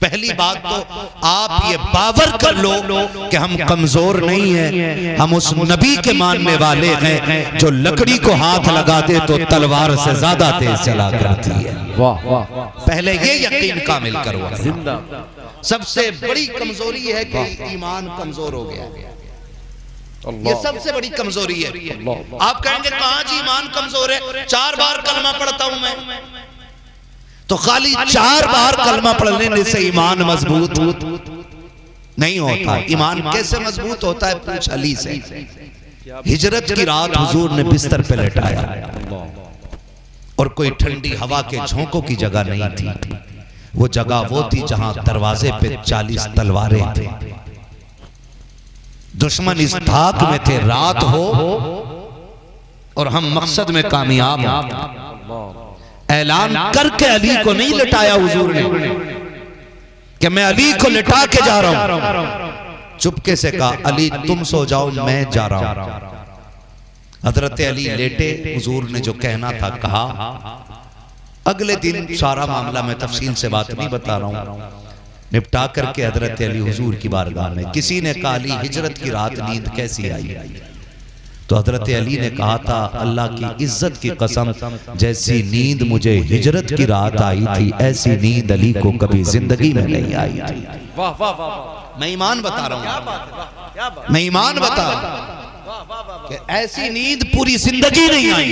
पहली बात तो आप ये बावर कर लो कि हम कमजोर नहीं हैं, हम उस नबी के मानने वाले हैं जो लकड़ी को हाथ लगा दे तो तलवार से ज्यादा तेज चला करती है। वाह वाह, पहले ये यकीन कामिल करो। सबसे बड़ी कमजोरी है कि ईमान कमजोर हो गया, ये सबसे बड़ी कमजोरी है। आप कहेंगे कहां जी ईमान कमजोर है? 4 बार कलमा पढ़ता हूं मैं, तो खाली 4 बार कलमा पढ़ने से ईमान मजबूत नहीं होता। ईमान कैसे मजबूत होता है? पूछ अली से। हिजरत की रात हुजूर ने बिस्तर पे लेटाया और कोई ठंडी हवा के झोंकों की जगह नहीं थी। वो जगह वो थी जहां दरवाजे पे 40 तलवारें थी। दुश्मन इस धाक में थे, रात हो और हम मकसद में कामयाब हो। ऐलान करके अली को नहीं लिटाया हुजूर ने कि मैं अली को लिटा के जा रहा हूं। चुपके से कहा अली तुम सो जाओ, मैं जा रहा हूं। हजरत अली लेटे, हुजूर ने जो कहना था कहा। अगले दिन सारा मामला मैं तफसील से बात नहीं बता रहा हूं, निपटा करके हजरत अली हुजूर की बारगाह में। किसी ने कहा अली हिजरत की रात नींद कैसी आई? तो हजरत अली ने कहा था अल्लाह की इज्जत की कसम, जैसी नींद मुझे हिजरत की रात आई थी ऐसी नींद अली को कभी जिंदगी में नहीं आई थी। वाह वाह वाह, मैं ईमान बता रहा हूं, मैं ईमान बता रहा हूं कि ऐसी नींद पूरी जिंदगी नहीं आई।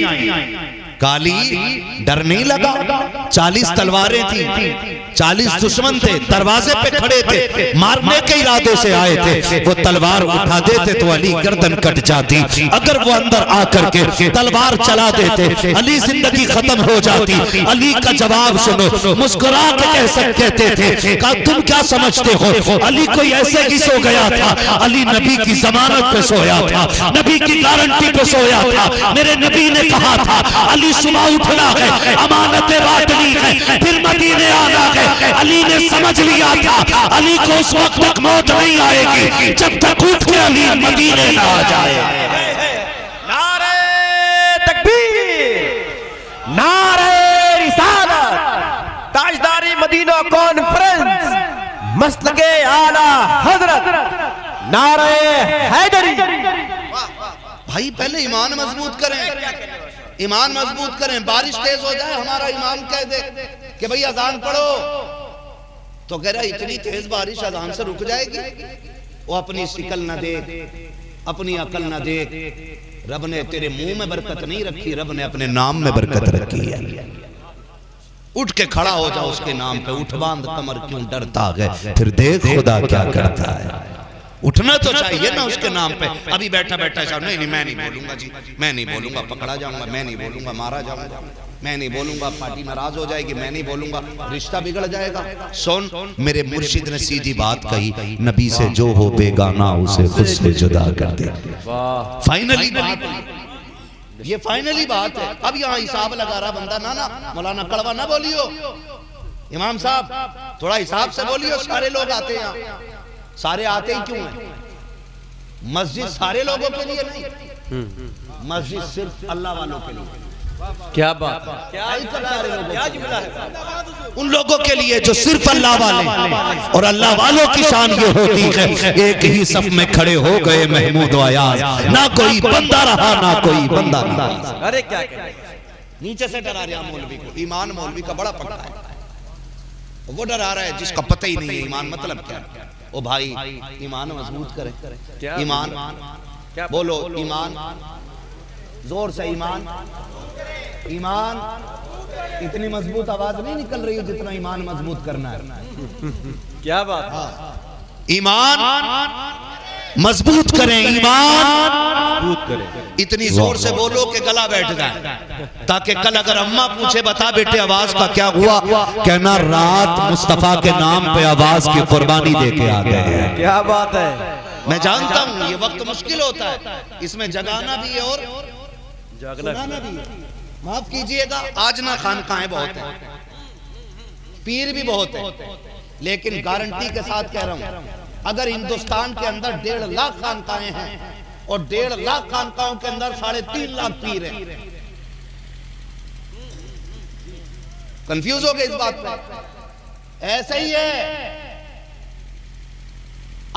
काली डर नहीं लगा? 40 तलवारें थी, 40 दुश्मन थे, दरवाजे पे खड़े थे, मारने के इरादे से आए थे। वो तलवार उठा देते तो अली गर्दन कट जाती। अगर वो अंदर आकर के तलवार चला देते अली जिंदगी खत्म हो जाती। अली का जवाब सुनो, मुस्कुरा के कह सकते थे कहा तुम क्या समझते हो? अली कोई ऐसे ही सो गया था? अली नबी की जमानत पे सोया था, नबी की गारंटी पे सोया था। मेरे नबी ने कहा था अली सुबह उठना है, अमानतें बांटनी है, फिर मदीने आना है। अली ने समझ लिया था अली को उस वक्त तक मौत नहीं आएगी जब तक उठ के अली मदीने ना आ जाए। नारे तकबीर, नारे रिसालत, ताजदारी मदीना कॉन्फ्रेंस, मसलके आला हजरत, नारे हैदरी। भाई पहले ईमान मजबूत करें, ईमान मजबूत करें। बारिश तेज हो जाए, हमारा ईमान कह दे कि भाई अजान पढ़ो, तो कह रहा इतनी तेज बारिश अजान से रुक जाएगी? वो अपनी शिकल न देख, अपनी अकल न देख। रब ने तेरे मुंह में बरकत नहीं रखी, रब ने अपने नाम में बरकत रखी है। उठ के खड़ा हो जाओ उसके नाम पे, उठ बांध कमर क्यों डरता है, फिर देख खुदा क्या करता है। उठना तो चाहिए ना उसके नाम पे। अभी बैठा बैठा साहब नहीं मैं नहीं बोलूंगा जी, मैं नहीं बोलूंगा, पकड़ा जाऊंगा, मैं नहीं बोलूंगा, मारा जाऊंगा, मैं नहीं बोलूंगा, पार्टी नाराज हो जाएगी, मैं नहीं बोलूंगा, रिश्ता बिगड़ जाएगा। सुन, मेरे मुर्शिद ने सीधी बात कही, नबी से जो हो बेगाना उसे खुद से जुदा कर दे। फाइनली बात, ये फाइनली बात है। अब यहाँ हिसाब लगा रहा बंदा, ना ना मौलाना कड़वा ना बोलियो, इमाम साहब थोड़ा हिसाब से बोलियो। सारे लोग आते हैं, सारे आते ही क्यों हैं? मस्जिद सारे लोगों के लिए नहीं, मस्जिद सिर्फ अल्लाह वालों के लिए। क्या बात, उन लोगों के लिए जो सिर्फ अल्लाह वाले, और अल्लाह वालों की शान ये होती है एक ही सफ में खड़े हो गए महमूद अयाज, ना कोई बंदा रहा ना कोई बंदा नहीं। अरे क्या नीचे से डरा रहा मौलवी को। ईमान मौलवी का बड़ा पक्का है, वो डरा रहा है जिसका पता ही नहीं है ईमान मतलब क्या। ओ भाई ईमान मजबूत करें, ईमान बोलो, ईमान जोर से, ईमान ईमान। इतनी मजबूत आवाज नहीं निकल रही है जितना ईमान मजबूत करना है। क्या बात, ईमान मजबूत करें, ईमान मजबूत करें। इतनी जोर से बोलो कि गला बैठ जाए, ताकि कल अगर अम्मा पूछे बता बेटे आवाज का क्या हुआ, कहना रात मुस्तफा के नाम पे आवाज की कुर्बानी दे के आ गए। क्या बात है। मैं जानता हूँ ये वक्त मुश्किल होता है, इसमें जगाना भी है और सुनाना भी है। माफ कीजिएगा, आज ना खानकाहें बहुत है, पीर भी बहुत है, लेकिन गारंटी के साथ कह रहा हूं अगर हिंदुस्तान के अंदर 1.5 लाख खानकाहें हैं और 1.5 लाख खानकाहों के अंदर 3.5 लाख पीर हैं, कंफ्यूज हो गए इस बात पे। ऐसे ही है।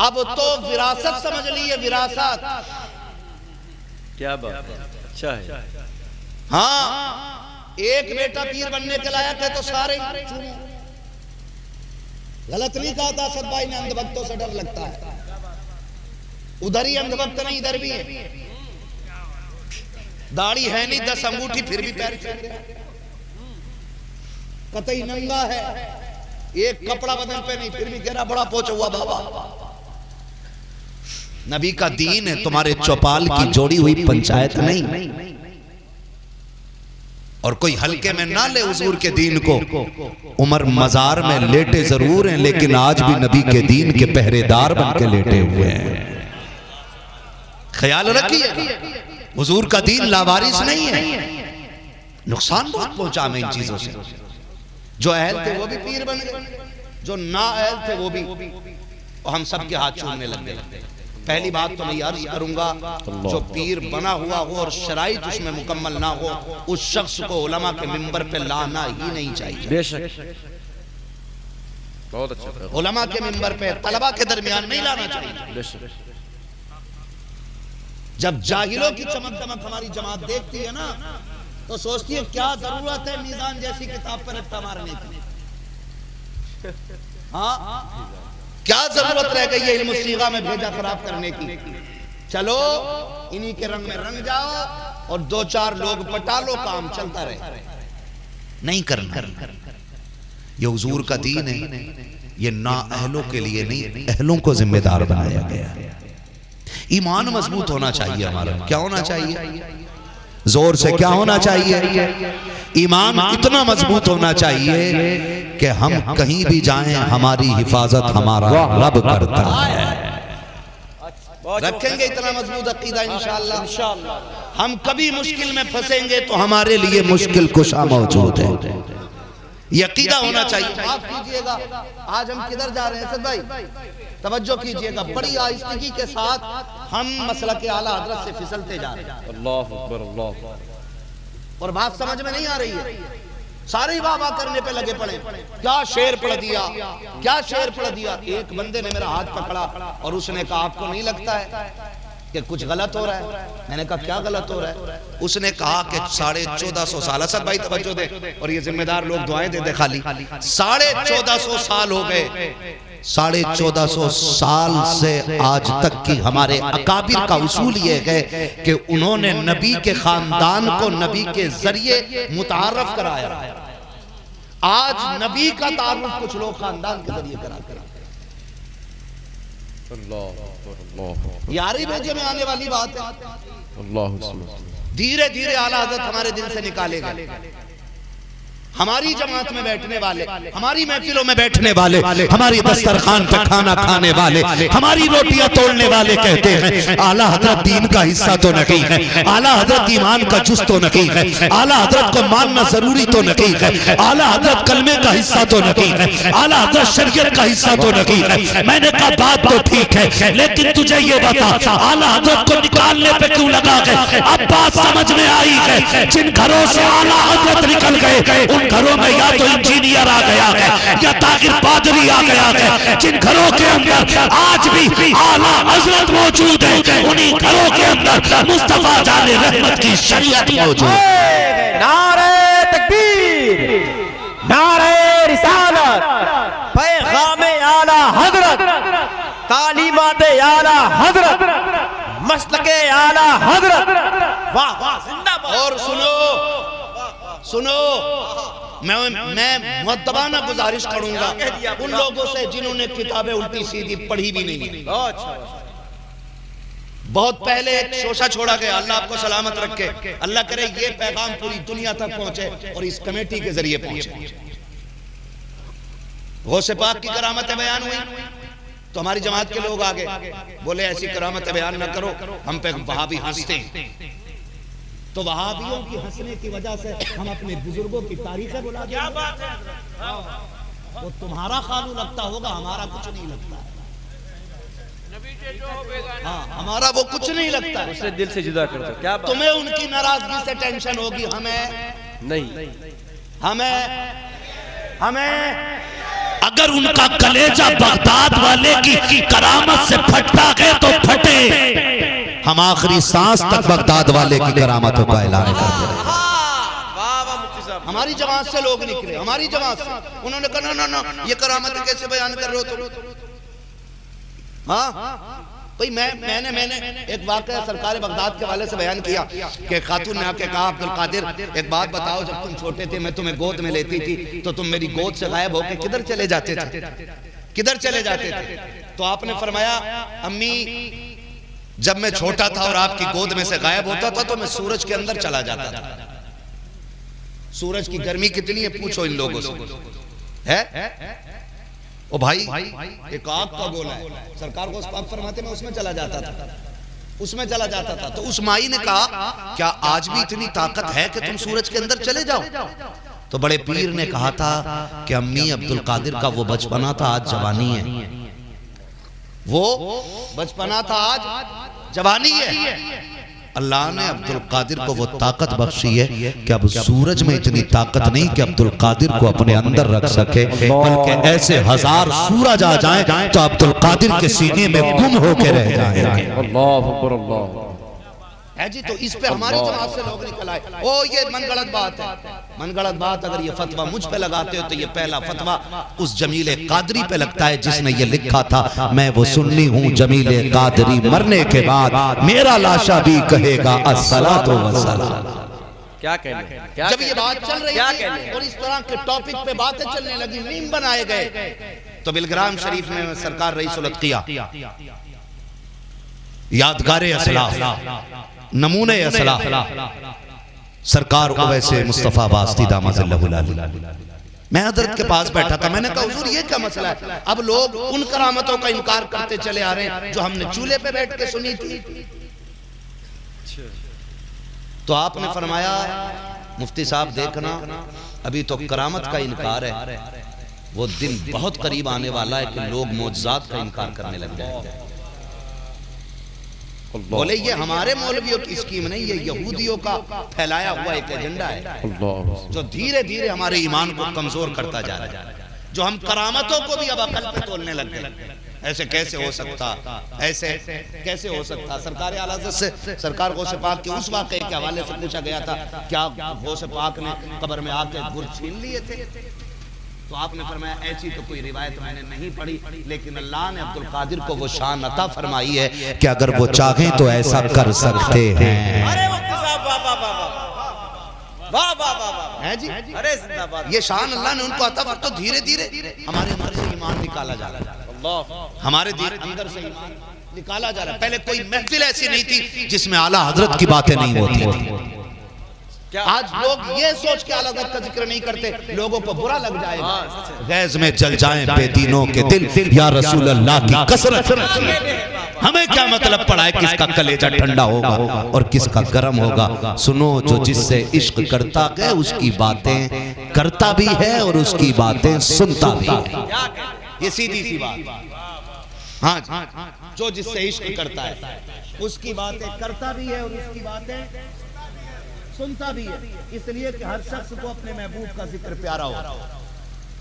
अब तो विरासत समझ ली है, विरासत। क्या बात है, अच्छा है। हाँ, एक बेटा पीर बनने के लायक है तो सारे चुनो। गलत नहीं कहा था असद भाई ने, अंधभक्तों से डर लगता है। उधर ही अंधभक्त नहीं, इधर भी है। दाढ़ी है नहीं, 10 अंगूठी, फिर भी पैर छू रहे, कतई नंगा है, एक कपड़ा बदन पे नहीं, फिर भी कह रहा बड़ा पोचा हुआ बाबा। नबी का दीन है, तुम्हारे चौपाल की जोड़ी हुई पंचायत नहीं। और कोई हल्के में ना ले हुजूर के दीन को। उमर मजार में लेटे जरूर हैं, लेकिन आज भी नबी के दीन के पहरेदार बन के लेटे हुए हैं। ख्याल रखिए, हुजूर का दीन लावारिस नहीं है। नुकसान बहुत पहुंचा हमें इन चीजों से। जो अहल थे वो भी पीर बन गए, जो ना अहल थे वो भी, और हम सब के हाथ चूमने लग गए। पहली बात तो मैं अर्ज करूंगा, जो पीर बना हुआ हो और शराइत उसमें मुकम्मल ना हो, उस शख्स को उलमा के मिंबर पे लाना ही नहीं चाहिए। बेशक, बहुत अच्छा। उलमा के मिंबर पे तलबा के दरमियान नहीं लाना चाहिए। बेशक। जब जाहिलों की चमक दमक हमारी जमात देखती है ना, तो सोचती है क्या जरूरत है मीजान जैसी किताब पर रट्टा मारने की। हाँ, क्या जरूरत रह गई है इल्म सीगा में भेजा खराब करने की। चलो इन्हीं के रंग में रंग जाओ और 2-4 लोग पटा लो, काम चलता रहे। नहीं करना। ये हुजूर का दीन है, ये ना अहलों के लिए नहीं, अहलों को जिम्मेदार बनाया गया है। ईमान मजबूत होना चाहिए हमारा। क्या होना चाहिए? जोर से क्या होना चाहिए? ईमान इतना मजबूत होना चाहिए कि हम कहीं भी जाएं हमारी हिफाजत हमारा रब करता है। रखेंगे इतना मजबूत अकीदा इंशाअल्लाह। हम कभी मुश्किल में फंसेंगे तो हमारे लिए मुश्किल कुशा मौजूद है। ये अकीदा होना चाहिए। माफ कीजिएगा, आज हम किधर जा रहे हैं सद भाई? तवज्जो कीजिएगा, बड़ी आहिस्तगी के साथ हम मसलक आला हज़रत से फिसलते जा रहे हैं। अल्लाह अकबर, अल्लाह। और बात समझ में नहीं आ रही है, सारे वाह वाह करने पे लगे पड़े। क्या शेर पढ़ दिया, क्या शेर पढ़ दिया। एक बंदे ने मेरा हाथ पकड़ा और उसने कहा आपको नहीं लगता है कि कुछ गलत हो रहा है? मैंने कहा क्या गलत हो रहा है? उसने कहा कि 1450 साल, असद भाई तवज्जो दे और ये जिम्मेदार लोग दुआएं दे दे खाली, 1450 साल हो गए। 1450 साल से आज तक की हमारे अकाबिर का उसूल ये है कि उन्होंने नबी के खानदान को नबी के जरिए मुतारफ कराया। आज नबी का तारुफ कुछ लोग खानदान के जरिए कराते हैं। यारी भेजे में आने वाली बात है। धीरे धीरे आला हज़रत हमारे दिल से निकालेगा। हमारी जमात में बैठने वाले, हमारी महफिलों में बैठने वाले, हमारी दस्तरखान पे खाना खाने वाले, हमारी रोटियां तोड़ने वाले कहते हैं आला हज़रत दीन का हिस्सा तो नहीं है, आला हज़रत ईमान का जुज़ तो नहीं है, आला हज़रत को मानना जरूरी तो नहीं है, आला हज़रत कलमे का हिस्सा तो नहीं है, आला हज़रत शरीयत का हिस्सा तो नहीं है। मैंने कहा बात तो ठीक है, लेकिन तुझे ये बता आला हज़रत को निकालने पे क्यों लगा है? अब बात समझ में आई है। जिन घरों से आला हज़रत निकल गए उन घरों में या तो इंजीनियर आ गया है या ताकिर पादरी आ गया है। जिन घरों के अंदर आज भी आला हज़रत मौजूद है, उन्हीं घरों के अंदर मुस्तफा जाने रहमत की शरीयत मौजूद है। नारे तकबीर, नारे रिसालत, पैगाम आला हज़रत, तालीमात आला हज़रत, मसलके आला हज़रत। वाह वाह, जिंदाबाद। और सुनो सुनो, मैं मुअद्दबाना गुजारिश करूंगा उन लोगों से जिन्होंने किताबें उल्टी सीधी पढ़ी भी नहीं। बहुत पहले एक शोशा छोड़ा गया, अल्लाह आपको सलामत रखे, अल्लाह करे ये पैगाम पूरी दुनिया तक पहुंचे और इस कमेटी के जरिए पहुंचे। गौसे पाक की करामतें बयान हुई तो हमारी जमात के लोग आगे बोले ऐसी करामतें बयान न करो, हम पे वहाबी हंसते हैं। तो वहाबियों की हंसने की वजह से हम अपने बुजुर्गों की तारीखें बुला दें। क्या बात है? वो तुम्हारा खानू लगता होगा, हमारा कुछ नहीं लगता। हाँ, हमारा वो कुछ नहीं लगता, उससे दिल से जुदा कर दो। क्या बात? तुम्हें उनकी नाराजगी से टेंशन होगी, हमें नहीं। हमें हमें अगर उनका कलेजा बगदाद वाले की करामत से फटता है तो फटे। हम आखिरी सांस तक बगदाद वाले की करामतों का ऐलान करते रहे। हमारी जमात से लोग निकले, हमारी जमात से, उन्होंने कहा ना ना ना ये करामत कैसे बयान कर रहे हो तुम? हाँ भाई मैंने एक वाकया सरकार बगदाद के वाले से बयान किया कि खातून ने आके कहा, अब्दुल कादिर एक बात बताओ, जब तुम छोटे थे मैं तुम्हें गोद में लेती थी तो तुम मेरी गोद से गायब होके किधर चले जाते थे, किधर चले जाते थे? तो आपने फरमाया, अम्मी जब मैं छोटा था और आपकी गोद में से गायब होता था तो मैं सूरज के अंदर चला जाता था। सूरज की गर्मी कितनी है पूछो इन लोगों से, है? ओ भाई एक आग का गोला है, सरकार को उस पाक फरमाते मैं उसमें चला जाता था, उसमें चला जाता था। तो उस माई ने कहा, क्या आज भी इतनी ताकत है कि तुम सूरज के अंदर चले जाओ? तो बड़े पीर ने कहा था कि अम्मी अब्दुल कादिर का वो बचपना था, आज जवानी है। वो बचपना था, आज जवानी है। अल्लाह ने अब्दुल कादिर को वो ताकत बख्शी है कि अब सूरज में इतनी ताकत नहीं कि अब्दुल कादिर को अपने अंदर रख सके, बल्कि ऐसे हजार सूरज आ जाएं तो अब्दुल कादिर के सीने में गुम होके रह जाएंगे। अल्लाह अकबर अल्लाह है जी। तो इस पे हमारी जमात से लोग निकल आए, ओ ये मनगढ़ंत बात है, मनगढ़ंत बात। अगर ये फतवा मुझ पे लगाते हो तो ये पहला फतवा उस जमीले कादरी पे लगता है जिसने ये लिखा था, मैं वो सुन्नी हूँ जमीले कादरी, मरने के बाद मेरा लाशा भी कहेगा अस्सलातु वस्सलाम। क्या कहने, क्या जब ये बात चल रही थी और इस तरह के टॉपिक पे बातें चलने लगी, मीम बनाए गए, तो बिलग्राम शरीफ में सरकार रईसुल अत्किया, यादगारे असलाफ, नमूने असलाफ, सरकार वैसे मुस्तफा वास्ती दामदिल्लाहुल अली, मैं हजरत के पास बैठा था। मैंने कहा हुजूर ये क्या मसला है? अब लोग उन करामतों का इनकार करते चले आ रहे हैं जो हमने चूल्हे पे बैठ के सुनी थी। तो आपने फरमाया, मुफ्ती साहब देखना, अभी तो करामत का इनकार है, वो दिन बहुत करीब आने वाला है कि लोग मौजज़ात का इनकार करने लग जाएंगे। बोले ये हमारे मौलवियों की स्कीम नहीं, ये यहूदियों का फैलाया हुआ एक एजेंडा है जो धीरे धीरे हमारे ईमान को कमजोर करता जा रहा है, जो हम करामतों को भी अब अकल पे तोलने लग गए। ऐसे कैसे हो सकता, ऐसे कैसे हो सकता? सरकार आला हज़रत से, सरकार गौसे पाक के उस वाक़े के हवाले से पूछा गया था, क्या गौसे पाक ने कब्र में आके गुर छीन लिए थे? तो आपने फरमाया ऐसी तो कोई रिवायत मैंने नहीं पढ़ी, लेकिन अल्लाह ने अब्दुल कादिर को वो शान अता फरमाई है कि अगर वो चाहें तो ऐसा कर सकते हैं। अरे मुफ्ती साहब वाह वाह वाह वाह वाह वाह है जी। अरे जिंदाबाद। ये शान अल्लाह ने उनको अता फरमाई, तो धीरे धीरे हमारे अंदर से ईमान निकाला जा रहा है, हमारे अंदर से ईमान निकाला जा रहा है। पहले कोई महफिल ऐसी नहीं थी जिसमें आला हजरत की बातें नहीं होती थी। आज लोग ये सोच के आला हज़रत का जिक्र नहीं करते, लोगों को बुरा लग जाएगा। गैस में जल जाएं बेदीनों के दिल, या रसूल अल्लाह की कसरत। हमें क्या मतलब पड़ा है किसका कलेजा ठंडा होगा और किसका गर्म होगा? सुनो, जो जिससे इश्क करता है उसकी बातें करता भी है और उसकी बातें सुनता भी है। ये सीधी सी बात। हाँ, जो जिससे इश्क करता है उसकी बातें करता भी है और उसकी बातें सुनता भी है, इसलिए कि हर शख्स को अपने महबूब का जिक्र प्यारा हो।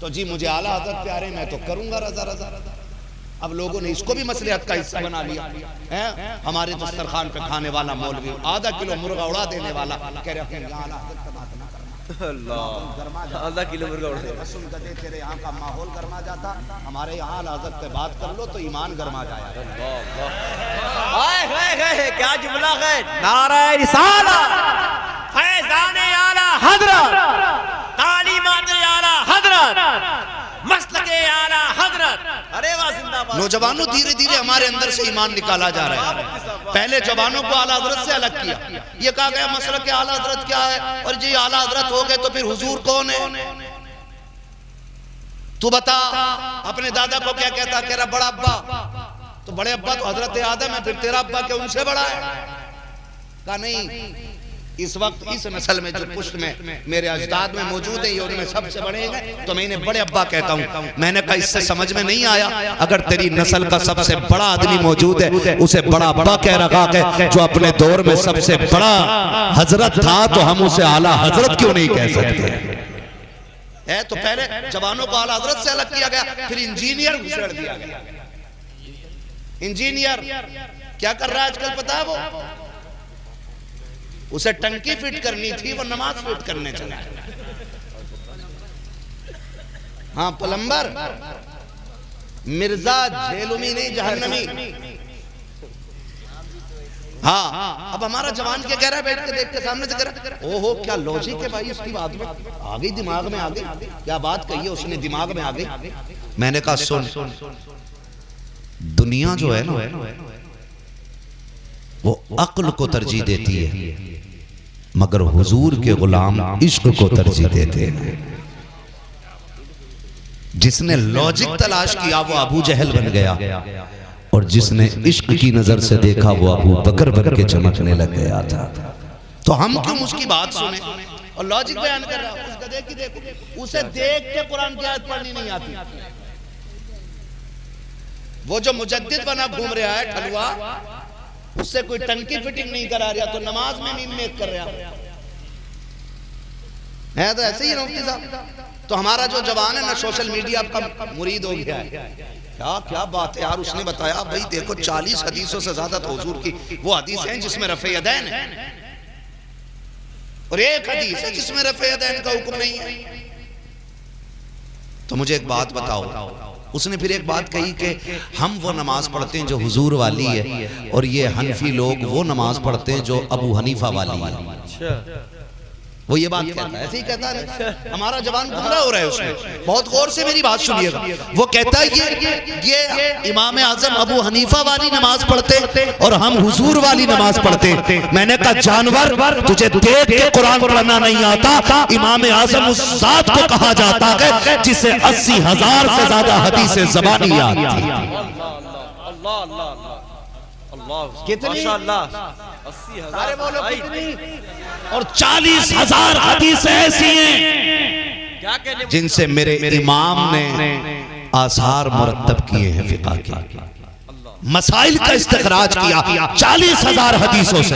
तो जी मुझे आला हज़रत प्यारे, मैं तो करूंगा रज़ा रज़ा। अब लोगों ने इसको भी मसलियत का हिस्सा बना लिया है। हमारे दस्तरखान पे खाने वाला मौलवी आधा किलो मुर्गा उड़ा देने वाला कह रहे हैं आला हज़रत से बात ना करना, आधा किलो मुर्गा उड़ा दे। रसूल कहते तेरे यहाँ का माहौल गर्मा जाता, हमारे यहाँ आला हज़रत पे बात कर लो तो ईमान गर्मा जाएगा। क्या जुमला है, नारा रिसालत, फैज़ान आला हज़रत, तालीमात आला हज़रत, मसलके आला हज़रत। अरे वाह जिंदाबाद। नौजवानों धीरे धीरे हमारे अंदर से ईमान निकाला जा रहा है। पहले जवानों को आला हज़रत से अलग किया, ये कहा गया मसलके आला हज़रत क्या है, और जी आला हज़रत हो गए तो फिर हुजूर कौन है? तू बता, अपने दादा को क्या कहता? कह रहा बड़ा अब्बा। तो बड़े अब्बा तो हज़रत आदम है, फिर तेरा अब्बा क्या उनसे बड़ा है? कहा नहीं, इस वक्त इस नस्ल में जो पुश्त में मेरे अजदाद में मौजूद है, ये उनमें सबसे बड़े हैं, तो मैं इन्हें बड़े अब्बा कहता हूँ। मैंने कहा इससे समझ में नहीं आया, अगर तेरी नस्ल का सबसे बड़ा आदमी मौजूद है उसे बड़ा अब्बा कह रखा है, जो अपने दौर में सबसे बड़ा हजरत था, तो हम उसे आला हजरत क्यों नहीं कह सकते? है तो पहले जवानों को आला हजरत से अलग किया गया, फिर इंजीनियर घुसेड़ दिया गया। इंजीनियर क्या कर रहा है आजकल पता है? वो उसे टंकी फिट करनी थी, वो नमाज फिट करने चला। हाँ प्लम्बर मिर्जा झेलुमी नहीं जहन्नमी। हाँ अब हमारा जवान क्या कह रहा है, बैठ के देख के सामने से कह रहा है ओहो क्या लॉजिक है भाई इसकी बात में, आ गई दिमाग में, आ गई क्या बात कही है उसने, दिमाग में आ गई। मैंने कहा सुन, दुनिया जो है ना वो अक्ल को तरजीह देती है, मगर हुजूर के गुलाम इश्क को तरजीह देते हैं। जिसने लॉजिक तलाश किया वो अबू जहल बन गया, और जिसने इश्क की नजर से देखा वो अबू बकर बन के चमकने लग गया था। तो हम क्यों उसकी बात सुने और लॉजिक बयान कर रहा है? उसका देखो, उसे देख के कुरान की आयत पढ़नी नहीं आती। वो जो मुजद्दिद बना घूम रहा है ठलुआ, उससे कोई टंकी फिटिंग नहीं करा रहा तो नमाज में नहीं मेक कर रहा है। तो ऐसे ही है मुफ्ती साहब। तो हमारा जो जवान है ना सोशल मीडिया का मुरीद हो गया है। क्या क्या बात है यार, उसने बताया भाई देखो 40 हदीसों से ज्यादा तो हुजूर की वो हदीस है जिसमें रफ़े यदैन है, और एक हदीस है जिसमें रफ़े यदैन का हुक्म नहीं है। तो मुझे एक बात बताओ, उसने फिर एक बात कही कि हम वो नमाज पढ़ते हैं जो हुजूर वाली है, और ये हनफी लोग वो नमाज पढ़ते हैं जो अबू हनीफा वाली है। वो ये बात कहता है, ऐसे ही कहता है। हमारा जवान गुमराह हो रहा है उसमें। बहुत गौर से मेरी बात सुनिएगा। वो कहता है ये इमाम आजम अबू हनीफा वाली नमाज पढ़ते और हम हुजूर वाली नमाज पढ़ते। मैंने कहा जानवर, तुझे देख के कुरान पढ़ना नहीं आता। इमाम आजम उस जात को कहा जाता है जिसे 80,000 से ज्यादा हदीसें ज़बानी याद थी। कितनी? अरे बोलो कितनी? और 40,000 हदीसें ऐसी हैं जिनसे मेरे इमाम ने आसार मुरत्तब किए हैं, फिक़ह के मसाइल का इस्तिखराज किया 40,000 हदीसों से।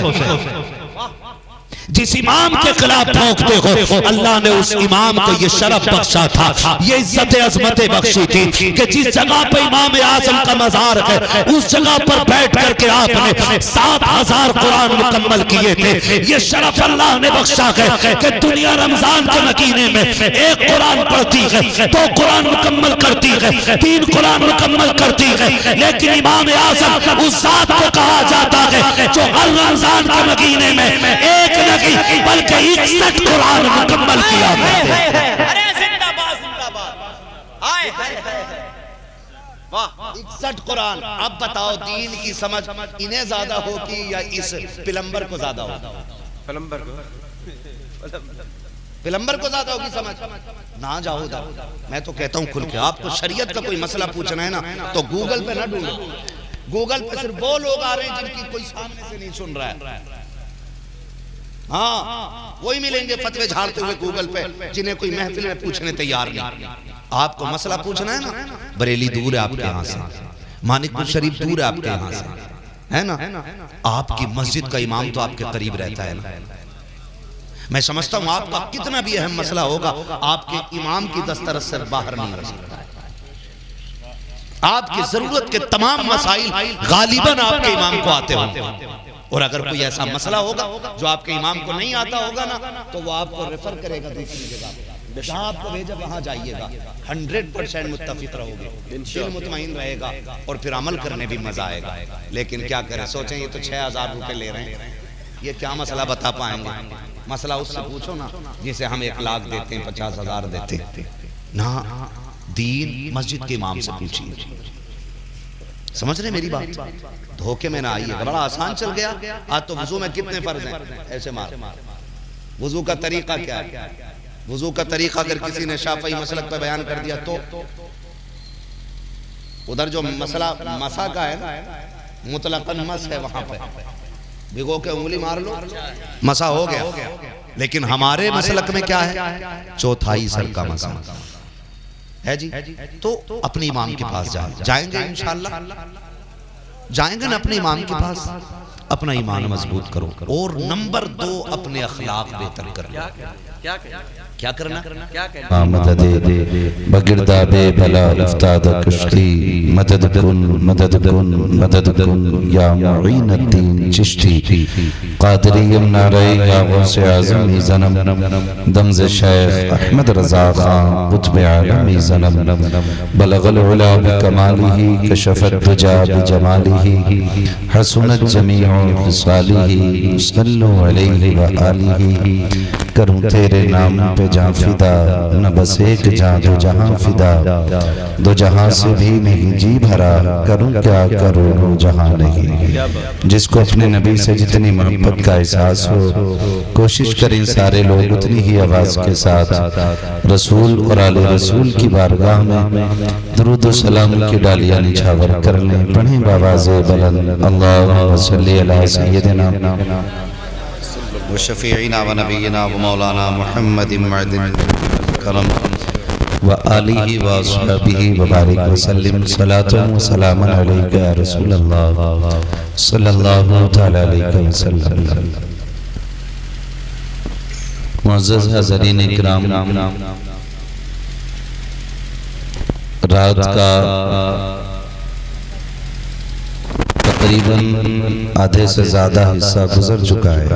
जिस इमाम के खिलाफ ठोकते हो, अल्लाह ने उस इमाम को ये शरफ बख्शा था, ये इज्जत अजमत बख्शी थी कि जिस जगह पे इमाम आज़म का मज़ार है उस जगह पर बैठ करके आपने 7,000 कुरान मुकम्मल किए थे। ये शरफ अल्लाह ने बख्शा है कि दुनिया रमजान के महीने में 1 कुरान पढ़ती है, 2 कुरान मुकम्मल करती है, 3 कुरान मुकम्मल करती है, लेकिन इमाम आज़म उस जात को कहा जाता है जो हर रमजान के महीने में एक बल्कि 61 कुरान मुकम्मल किया। अरे जिंदाबाद जिंदाबाद। आए 61 कुरान। अब बताओ दीन की समझ इन्हें ज्यादा होगी या इस पिलंबर को ज्यादा होगी? पिलंबर को ज्यादा होगी समझ। ना जाओ उधर, मैं तो कहता हूँ खुल के, आपको शरीयत का कोई मसला पूछना है ना तो गूगल पे ना ढूंढो। गूगल पे सिर्फ वो लोग आ रहे हैं जिनकी कोई सामने से नहीं सुन रहा है। हाँ वही मिलेंगे फतवे झाड़ते हुए गूगल पे, जिन्हें कोई महफिल में पूछने तैयार नहीं। आपको मसला पूछना है ना, बरेली दूर है आपके यहाँ से, मानिकपुर शरीफ दूर है आपके यहाँ से, है ना? आपकी मस्जिद का इमाम तो आपके करीब रहता है ना। मैं समझता हूँ आपका कितना भी अहम मसला होगा, आपके इमाम की दस्तरस से बाहर नहीं रह सकता। आपकी जरूरत के तमाम मसाइल गालिबन आपके इमाम को आते होंगे, और अगर कोई ऐसा मसला होगा जो आपके इमाम को नहीं आता होगा ना तो वो आपको रेफर करेगा दूसरी जगह, जहां आपको भेजा वहां जाइएगा। 100% मुत्तफिक रहोगे, दिल मुतमईन रहेगा और फिर अमल करने भी मजा आएगा। लेकिन क्या करें, सोचें ये तो 6,000 रुपए ले रहे हैं, ये क्या मसला बता पाएंगे? मसला उससे पूछो ना जिसे हम 1 लाख देते हैं, 50,000 देते ना। दीन मस्जिद के इमाम से पूछिए। समझ रहे मेरी बात? धोखे में ना आइए, बड़ा आसान चल गया। आज तो वुजू में कितने फर्ज हैं, ऐसे मार। वुजू का तरीका क्या है? वुजू का तरीका अगर किसी ने शाफई मसलक पे बयान कर दिया तो उधर जो मसला मसा का है ना, मुतलकन मस है, वहां पे भिगो के उंगली मार लो, मसा हो गया। लेकिन हमारे मसलक में क्या है? चौथाई सर का मसा है जी। तो अपने इमाम के पास जाएंगे इंशाअल्लाह, जाएंगे ना अपने इमाम के पास। अपना ईमान मजबूत करो। और नंबर 2 अपने अखलाक बेहतर करो। क्या करना? मदद बगिरदा बे बला उस्ताद कश्ती मदद कुन या मुईनुद्दीन चिश्ती कादरी नारे या गौसे आज़म ज़नम दमज़ शेख अहमद रज़ा खान कुतुब आलम ज़नम बलगल उला बिकमालिही कशफत दुजा बिजमालिही हसनत जमीउ खिसालिही सल्लु अलैहि व आलिही। करूं तेरे नाम पे जां फिदा, न बस एक जां दो जहां फिदा, दो जहां से भी नहीं जी भरा, करूं क्या करूं जहां नहीं। जिसको अपने नबी से जितनी मोहब्बत का एहसास हो, कोशिश करें सारे लोग उतनी ही आवाज के साथ रसूल और आले रसूल की बारगाह में दुरूद व सलाम की डालियां निछावर कर लें। पढ़ें बावाज़े बुलंद अल्लाहुम्मा सल्ली अला सय्यिदिना व शफीईना व नबीना व मौलाना मुहम्मदिन करम व आलिही व अस्हाबिही व बारिक व सल्लिम सलातुन व सलामुन अलैका या रसूल अल्लाह सल्लल्लाहु तआला अलैहि वसल्लम। मुअज़्ज़ज़ हाज़रीन इकराम, रात का तकरीबन आधे से ज्यादा हिस्सा गुजर चुका है।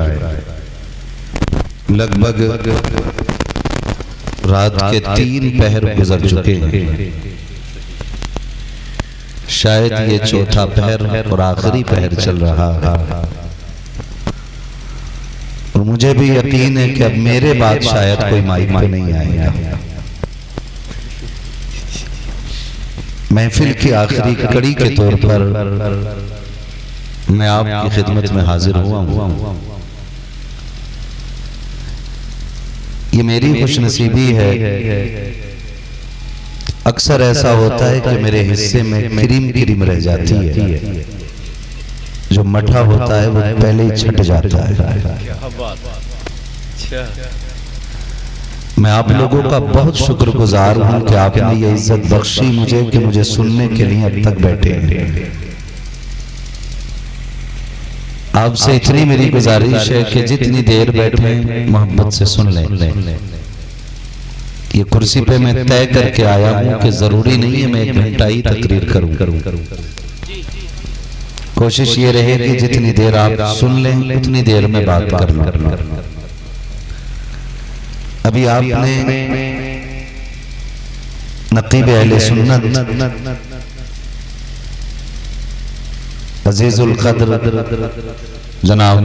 लगभग रात के 3 पहर गुजर चुके हैं। शायद ये चौथा पहर और आखिरी पहर चल रहा है। और मुझे भी यकीन है कि अब मेरे बाद शायद कोई माइक पे नहीं आएगा। महफिल की आखिरी कड़ी के तौर पर मैं आपकी खिदमत में हाजिर हुआ हूँ। ये मेरी खुशनसीबी है। अक्सर ऐसा होता है कि मेरे हिस्से में क्रीम रह जाती है, जो मठा होता है वो पहले ही छट जाता है। मैं आप लोगों का बहुत शुक्रगुजार हूं कि आपने ये इज्जत बख्शी मुझे कि मुझे सुनने के लिए अब तक बैठे हैं। आपसे इतनी मेरी गुजारिश है कि जितनी देर बैठे मोहब्बत से सुन लें। ये कुर्सी पे मैं तय करके आया हूं कि जरूरी नहीं है मैं 1 घंटा ही तकरीर करूं। कोशिश ये रहे कि जितनी देर आप सुन लें उतनी देर में बात कर लूं। अभी आपने नकीब अहले सुन्नत अजीजुल कद्र जनाब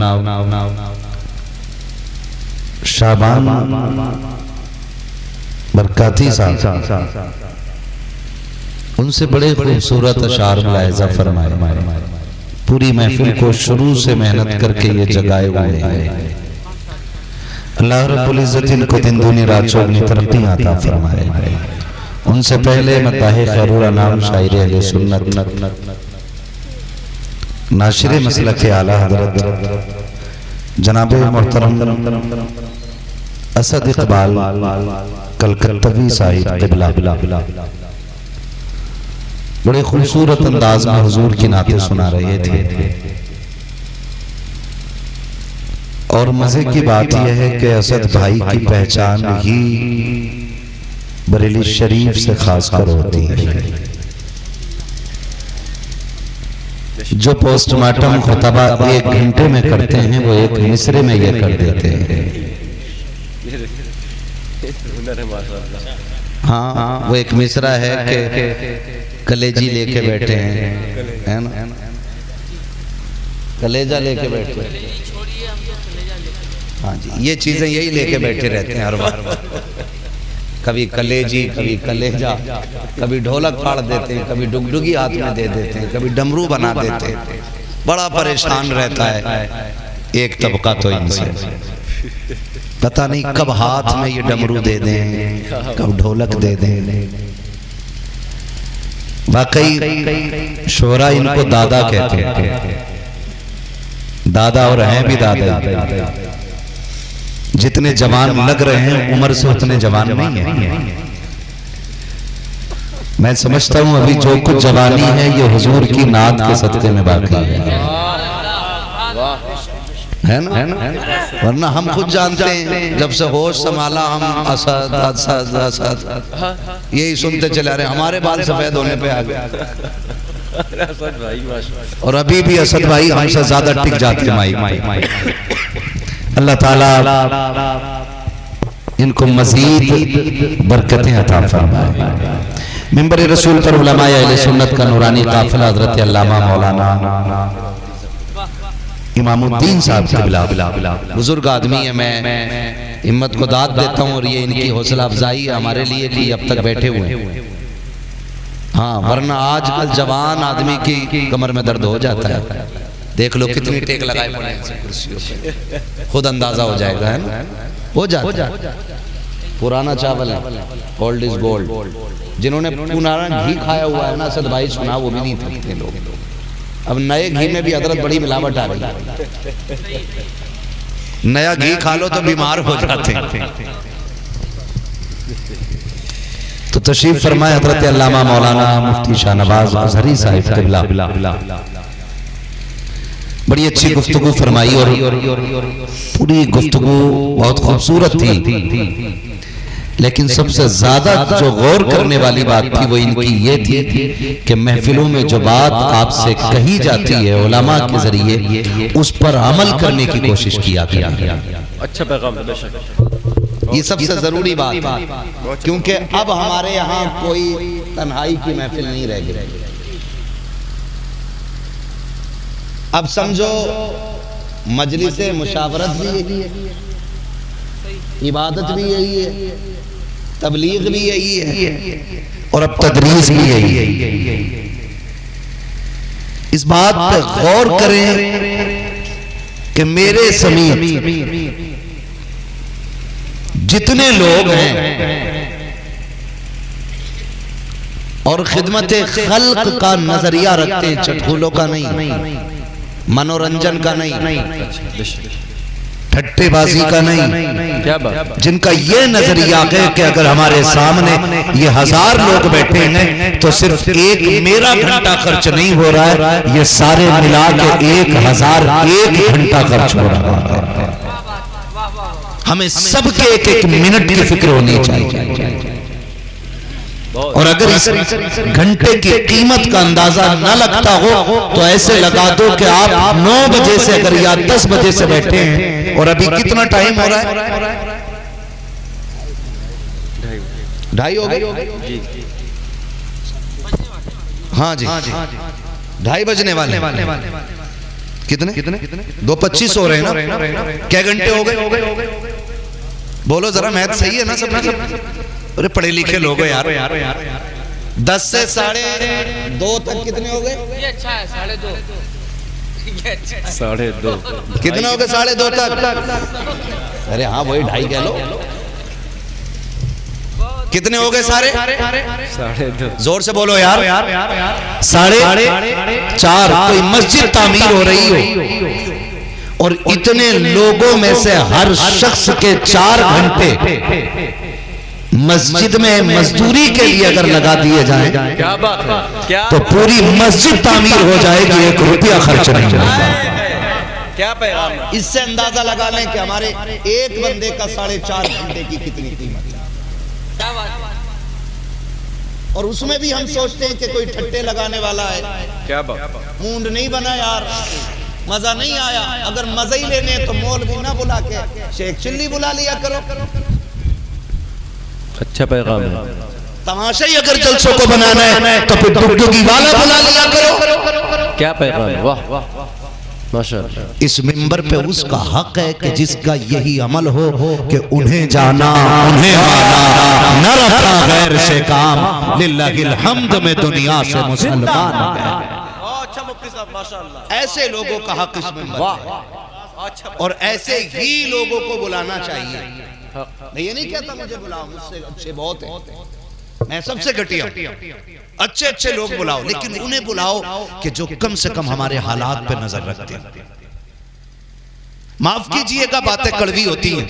शाबान बरकाती साहब, उनसे बड़े खूबसूरत अशार मुलाहिजा फरमाए। पूरी महफिल को शुरू से मेहनत करके ये जगाए हुए हैं। अल्लाह रब्बुल इज्जत इनको दिन दूनी रात चौगनी तरक्की अता फरमाए। उनसे पहले मताहे खैरुल अनाम शायर अहले सुन्नत नाशिर मसलक आला हज़रत जनाब मोहतरम असद इकबाल कलकत्तवी साहिब क़िबला बड़े खूबसूरत अंदाज में हुजूर की नाते सुना रहे थे। और मजे की बात यह है कि असद भाई की पहचान ही बरेली शरीफ से खासकर होती है। जो पोस्टमार्टम खुतबा 1 घंटे में करते हैं वो 1 मिसरे में ये कर देते हैं। हाँ, वो 1 मिसरा है कि कलेजी लेके बैठे हैं, है ना, कलेजा लेके बैठे। हाँ जी, ये चीजें यही लेके बैठे रहते हैं हर बार। कभी कलेजी, कभी कलेजा, कभी ढोलक फाड़ देते हैं, कभी डुगडुगी हाथ में दे देते हैं, कभी डमरू बना देते हैं। बड़ा परेशान रहता है एक तबका तो इनसे। पता नहीं कब हाथ में ये डमरू दे दें, कब ढोलक दे दें। वाकई शोरा इनको दादा कहते हैं, दादा और हैं भी दादा। जितने जवान लग रहे हैं उम्र से उतने जवान नहीं है। मैं समझता हूं अभी जो कुछ जवानी है ये हुजूर की नात के सदके में बाकी है। है ना, वरना हम खुद जानते हैं जब से होश संभाला हम असद असद असद यही सुनते चले आ रहे, हमारे बाल सफेद होने पे आ गए। असद भाई माशाल्लाह। और अभी भी असद भाई हमसे ज्यादा टिक जाते हैं माई। अल्लाह ताला इनको मजीद बरकतें अता फरमाए। मिंबर रसूल पर उलमाए अहले सुन्नत का नूरानी काफिला हजरत अल्लामा मौलाना इमामुद्दीन साहब क़िबला बुजुर्ग आदमी है, मैं हिम्मत को दाद देता हूँ और ये इनकी हौसला अफजाई है हमारे लिए कि अब तक बैठे हुए हैं। हाँ, वरना आजकल जवान आदमी की कमर में दर्द हो जाता है। देख लो कितनी टेक लगाए पड़े हैं कुर्सियों पे, खुद अंदाजा हो जाएगा, है ना, हो जाता है। पुराना चावल है, ओल्ड इज गोल्ड। जिन्होंने पुराना घी खाया हुआ है ना असद भाई, सुना वो भी नहीं थकते लोग। अब नए घी में भी हजरत बड़ी मिलावट आ रही है। नया घी खा लो तो बीमार हो जाते हैं। तो तशरीफ फरमाए हजरत अल्लामा मौलाना मुफ्ती शाहनवाज अजहरी साहिब क़िबला। बड़ी अच्छी गुफ्तगू फरमाई और पूरी गुफ्तगू बहुत खूबसूरत थी, लेकिन सबसे ज्यादा जो गौर करने वाली बात थी वो इनकी ये थी कि महफिलों में जो बात आपसे कही जाती है उलमा के जरिए उस पर अमल करने की कोशिश किया गया। अच्छा पैगाम है बेशक, ये सबसे जरूरी बात है, क्योंकि अब हमारे यहाँ कोई तन्हाई की महफिल नहीं रह गई। अब समझो मजलिस मुशावरत भी यही है, इबादत भी यही है, तबलीग भी यही है और अब तदरीस भी यही है। इस बात पे गौर करें कि मेरे समीप जितने लोग हैं और खिदमत खल्क का नजरिया रखते हैं, चटखुलों का नहीं, मनोरंजन का नहीं, ठट्टेबाजी का नहीं, क्या बात, जिनका ये नजरिया है कि अगर हमारे सामने ये 1000 लोग बैठे हैं तो सिर्फ एक मेरा घंटा खर्च नहीं हो रहा है, ये सारे मिला के 1001 घंटा खर्च हो रहा है। हमें सबके एक एक मिनट की फिक्र होनी चाहिए। और अगर इस घंटे की कीमत का अंदाजा न लगता हो तो ऐसे लगा दो कि आप 9 बजे से अगर या 10 बजे से बैठे हैं और अभी कितना टाइम हो रहा है, 2:30 हो गए। हाँ जी, 2:30 बजने वाले। कितने 2:25 हो रहे हैं ना, क्या घंटे हो गए? बोलो जरा, मैथ सही है ना सब? अरे पढ़े लिखे लोग हो यार। 10 से 2:30 तक कितने हो गए? ये अच्छा है, 2:30। 2:30 कितने हो गए 2:30 तक? अरे हाँ वही 2:30 कह लो। कितने हो गए सारे? 2:30 जोर से बोलो यार। 4:30। कोई मस्जिद तामीर हो रही हो और इतने लोगों में से हर शख्स के 4 घंटे मस्जिद में मजदूरी के लिए अगर लगा दिए जाएं, क्या बात है, क्या तो पूरी मस्जिद तामीर हो जाएगी, 1 रुपया खर्च नहीं होगा। क्या पैगाम है? इससे अंदाजा लगा लें कि हमारे एक बंदे का 4.5 घंटे की कितनी कीमत है। और उसमें भी हम सोचते हैं कि कोई ठट्टे लगाने वाला है। क्या बात, मूड नहीं बना यार, मजा नहीं आया। अगर मजा ही लेने तो मौलवी ना बुला के शेख चिल्ली बुला लिया करो। अच्छा पैगाम है। तमाशा ही अगर जलसों को बनाना है तो फिर डुगडुगी वाला बुला लिया करो। क्या पैगाम है, वाह माशाअल्लाह। इस मिंबर पे उसका हक है कि जिसका यही अमल हो कि उन्हें जाना, उन्हें माना, न रखा गैर से काम, लिल्लाहिल हम्द में दुनिया से मुसलमान हो गए। अच्छा मुफ्ती साहब माशाअल्लाह। ऐसे लोगों का हक इस मिंबर पे। अच्छा, और ऐसे ही लोगों को बुलाना चाहिए। मैं ये नहीं कहता मुझे बुलाओ, मुझसे अच्छे बहुत हैं, मैं सबसे घटिया। अच्छे अच्छे लोग बुलाओ, लेकिन उन्हें बुलाओ कि जो कम से कम हमारे हालात पे नजर रखते हैं। माफ कीजिएगा, बातें कड़वी होती हैं।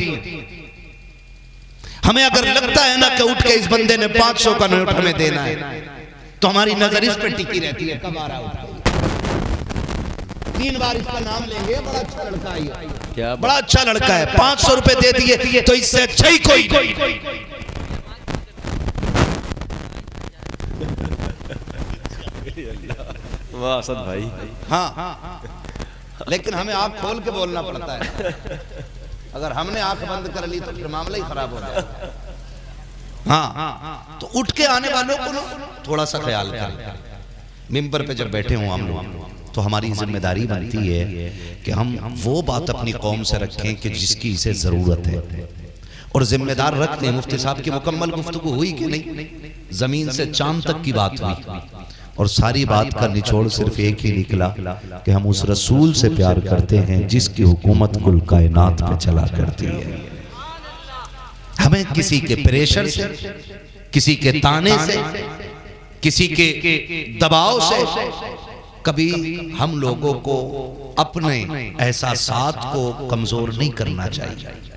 हमें अगर लगता है ना कि उठ के इस बंदे ने 500 का नोट हमें देना है, तो हमारी नजर इस पे टिकी रहती है, कब आ रहा है। 3 बार इसका नाम लेंगे, बड़ा अच्छा लड़का है ये, क्या बड़ा अच्छा लड़का है, 500 रुपए दे दिए तो इससे अच्छा ही कोई नहीं। वाह असद भाई। हाँ, लेकिन हमें आंख खोल के बोलना पड़ता है। अगर हमने आंख बंद कर ली तो फिर मामला ही खराब हो जाएगा। हाँ, तो उठ के आने वालों को ना थोड़ा सा ख्याल करें। मिंबर पे जब बैठे हों हम लोग तो हमारी जिम्मेदारी बनती है कि हम वो बात अपनी कौम से रखें कि जिसकी इसे जरूरत है, और जिम्मेदार रख लें। मुफ्ती साहब की मुकम्मल गुफ्तगू हुई कि नहीं? जमीन से चांद तक की बात हुई, और सारी बात का निचोड़ सिर्फ एक ही निकला कि हम उस रसूल से प्यार करते हैं जिसकी हुकूमत कुल कायनात पे चला करती है। हमें किसी के प्रेशर से, किसी के ताने से, किसी के दबाव से कभी हम लोगों को अपने एहसासात को कमजोर नहीं करना चाहिए।